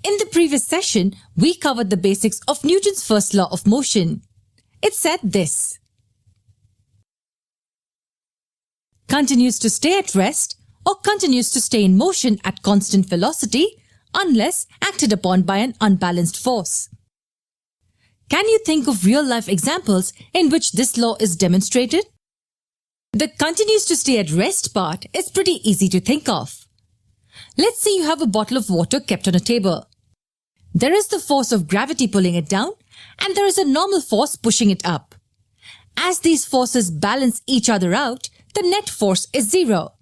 In the previous session, we covered the basics of Newton's first law of motion. It said this: continues to stay at rest or continues to stay in motion at constant velocity unless acted upon by an unbalanced force. Can you think of real-life examples in which this law is demonstrated? The continues to stay at rest part is pretty easy to think of. Let's say you have a bottle of water kept on a table. There is the force of gravity pulling it down, and there is a normal force pushing it up. As these forces balance each other out, the net force is zero.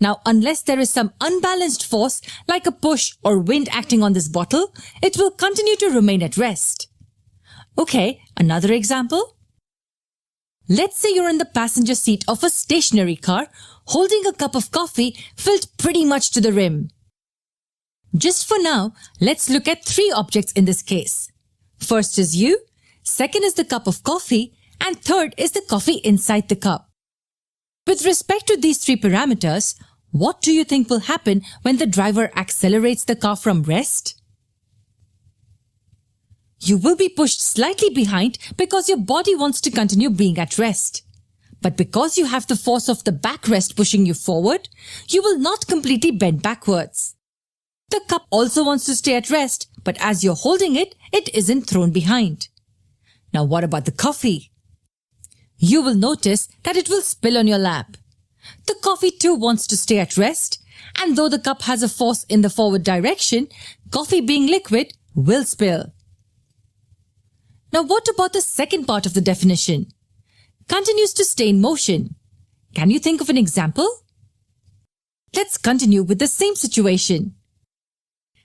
Now, unless there is some unbalanced force like a push or wind acting on this bottle, it will continue to remain at rest. Okay, another example. Let's say you're in the passenger seat of a stationary car holding a cup of coffee filled pretty much to the rim. Just for now, let's look at three objects in this case. First is you, second is the cup of coffee, and third is the coffee inside the cup. With respect to these three parameters, what do you think will happen when the driver accelerates the car from rest? You will be pushed slightly behind because your body wants to continue being at rest. But because you have the force of the backrest pushing you forward, you will not completely bend backwards. The cup also wants to stay at rest, but as you're holding it, it isn't thrown behind. Now what about the coffee? You will notice that it will spill on your lap. The coffee too wants to stay at rest, and though the cup has a force in the forward direction, coffee being liquid will spill. Now what about the second part of the definition? Continues to stay in motion. Can you think of an example? Let's continue with the same situation.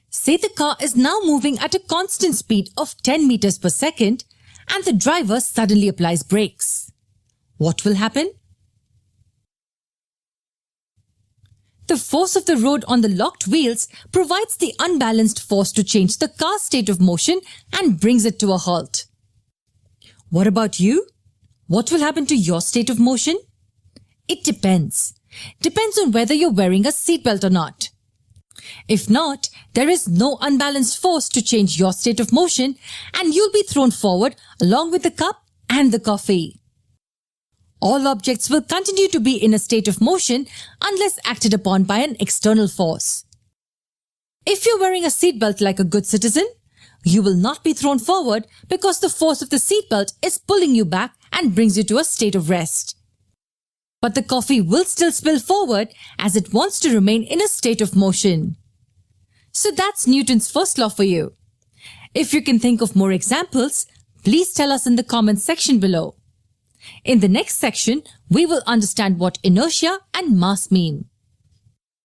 Say the car is now moving at a constant speed of 10 meters per second and the driver suddenly applies brakes. What will happen? The force of the road on the locked wheels provides the unbalanced force to change the car's state of motion and brings it to a halt. What about you? What will happen to your state of motion? It depends. Depends on whether you're wearing a seatbelt or not. If not, there is no unbalanced force to change your state of motion and you'll be thrown forward along with the cup and the coffee. All objects will continue to be in a state of motion unless acted upon by an external force. If you're wearing a seatbelt like a good citizen, you will not be thrown forward because the force of the seatbelt is pulling you back and brings you to a state of rest. But the coffee will still spill forward as it wants to remain in a state of motion. So that's Newton's first law for you. If you can think of more examples, please tell us in the comments section below. In the next section, we will understand what inertia and mass mean.